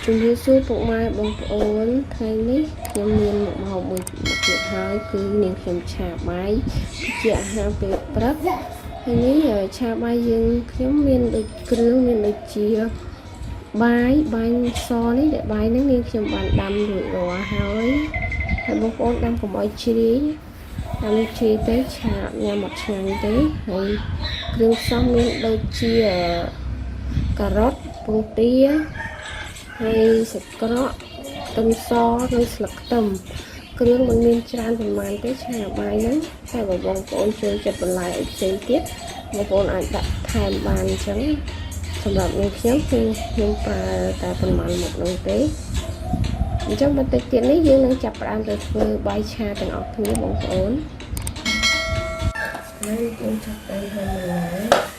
ជំរាបសួរពុកម៉ែបងប្អូនថ្ងៃនេះខ្ញុំមានមុខម្ហូបមួយទៀតហើយគឺនាងខ្ញុំឆាបាយជាអាហារពេលព្រឹកហើយនេះឆាបាយយើងខ្ញុំមានដូចគ្រឿងមានដូចជាបាយសនេះដែលបាយហ្នឹងនាងខ្ញុំបានដាំរួចរាល់ហើយបងប្អូនដាំកុំឲ្យជ្រាយដាំជ្រាយទៅឆាញ៉ាំអត់ឆ្ងាញ់ទេហើយគ្រឿងផ្សំមានដូចជាការ៉ុតពងទាហើយសាច់ក្រកខ្ទឹមសនិងស្លឹកខ្ទឹមគ្រឿងមិនមានច្រើនប្រហែលទេឆាបាយហ្នឹងតែបងប្អូនចូលចិត្តបន្លែអីផ្សេងទៀតបងប្អូនអាចដាក់ថែមបានអញ្ចឹងសម្រាប់នាងខ្ញុំគឺខ្ញុំប្រើតែប្រហែលមុខនោះទេអញ្ចឹងបន្តិចទៀតនេះយើងនឹងចាប់ផ្ដើមទៅធ្វើបាយឆាទាំងអស់គ្នាបងប្អូនហើយយើងចាប់ទៅហើយមើល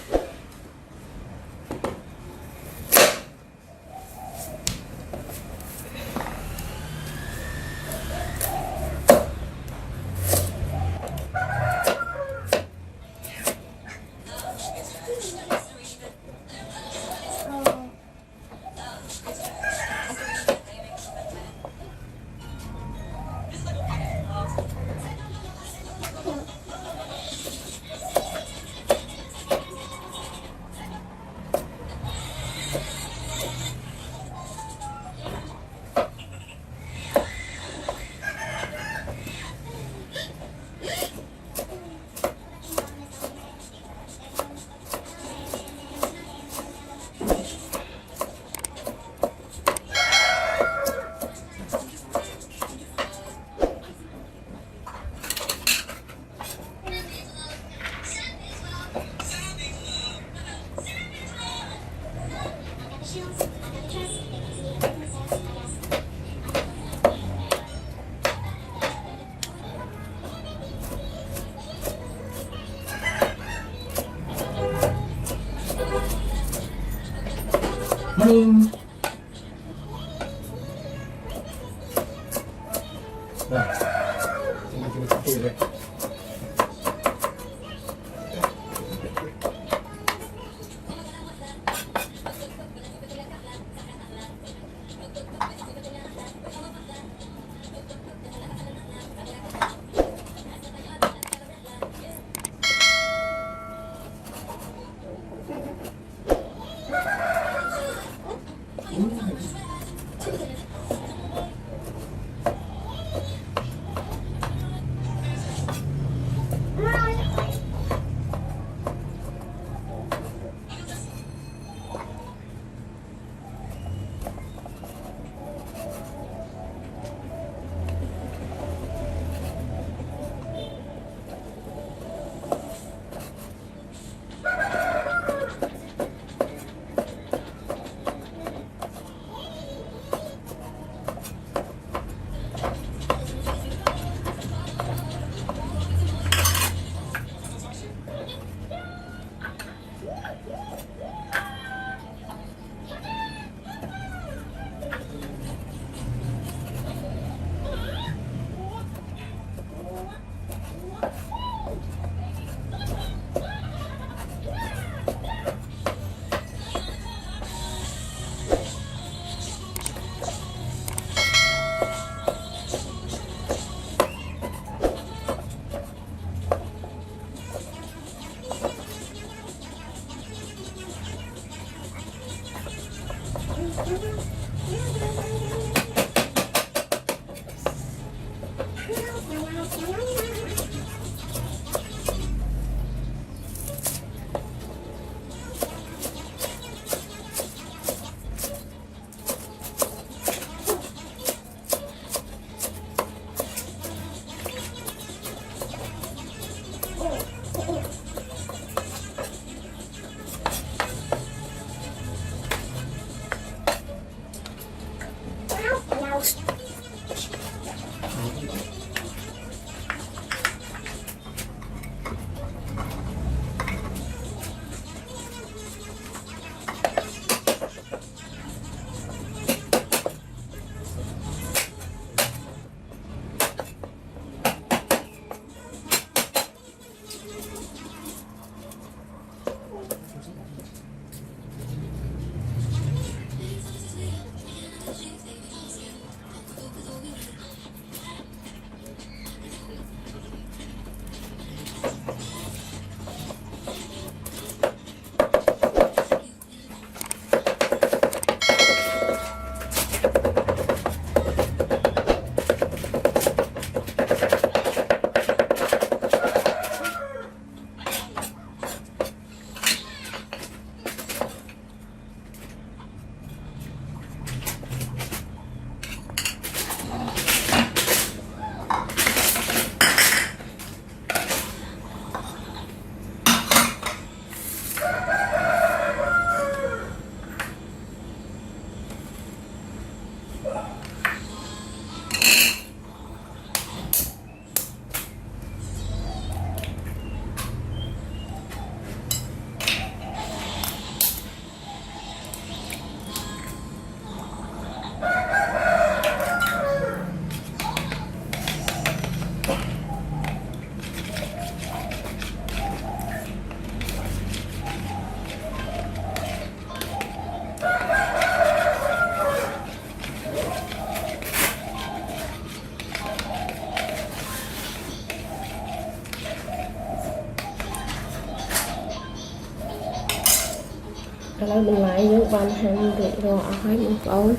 Kalau đừng lại những bàn hàng để rồi ở hai bên ổn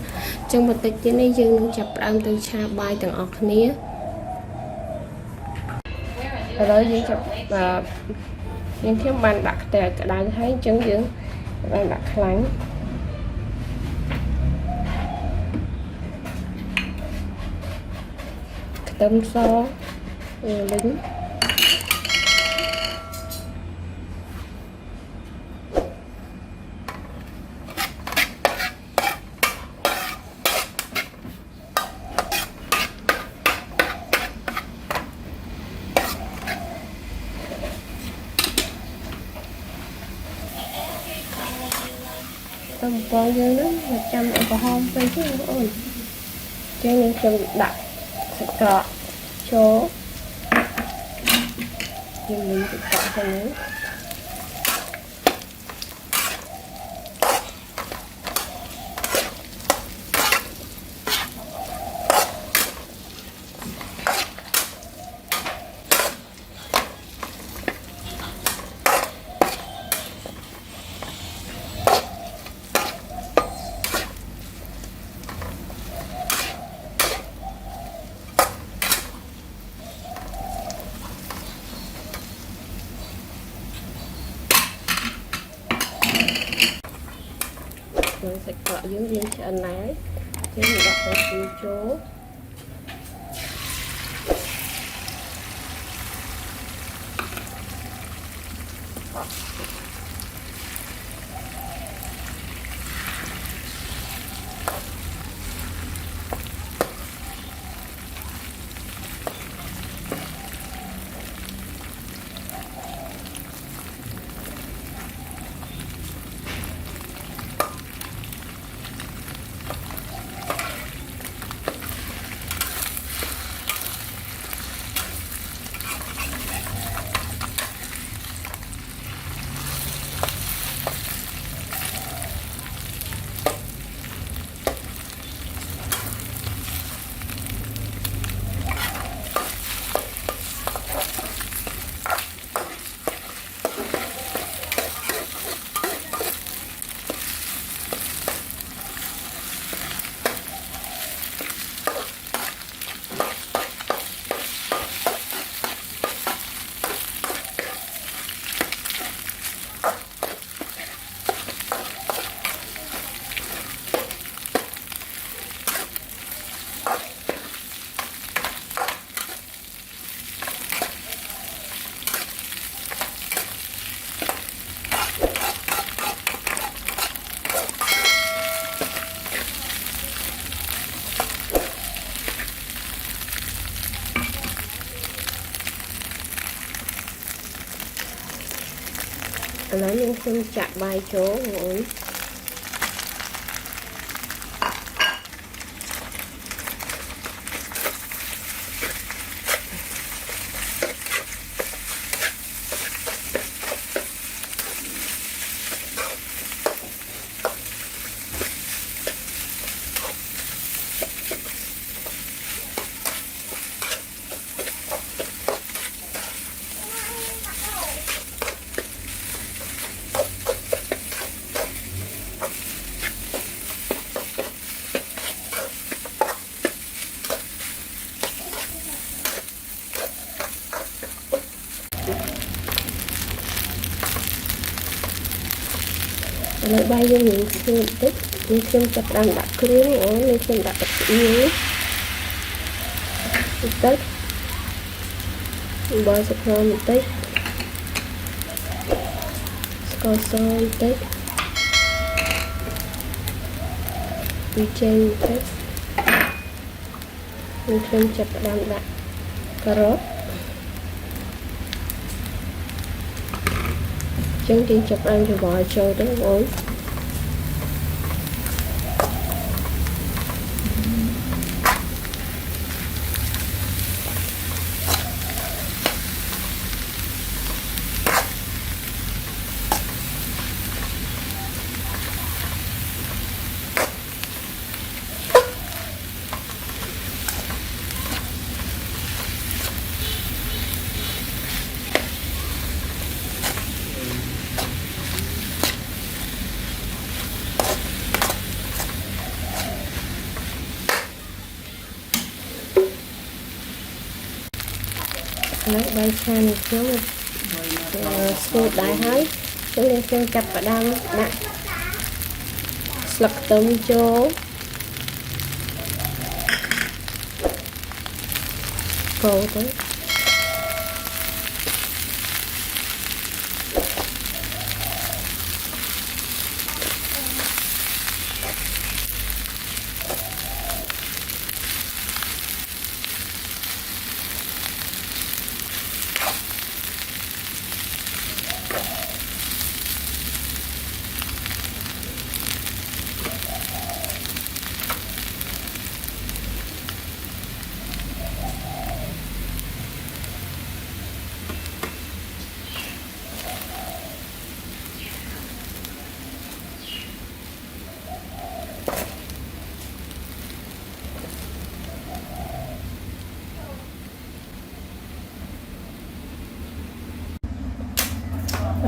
trong một tịch trên đây dương chập đang từ cha bài từng ở khía ở đó dương chập và những cái bàn đặt để cả đài thấy chứng dương bàn đặt lánh tâm so lính tầm con dương đó 100 alcohol tới chứ ơi cho nên cần đặt cọ chỗ nhưng mình sẽ cọ cho nữa rồi sẽ cọ dưới viên chân lái chứ mình đặt ở phía chỗ nói những không chạm bài chỗ ngồi lại bay vô những xương tích những xương tập đang đặt 크림 ở những xương đặt tập yếu tích bao sẽ không tích có son tích đi trên tích mình thêm chặt đam đạn cà rốt trứng trên chặt ăn thì bỏ trâu tới ối lấy bay chan xuống sôi đại hơi chúng lên chân chặt và đâm nè sặc tôm chỗ cầu tới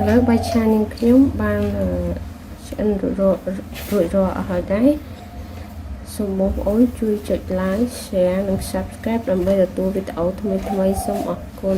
แล้วใบชานิ่งขยุ่มบางฉันรวยๆở đấy số một ối chui chụp like shareនិង subscribe ដើម្បីទទួលវីដេអូថ្មីៗសូមអរគុណ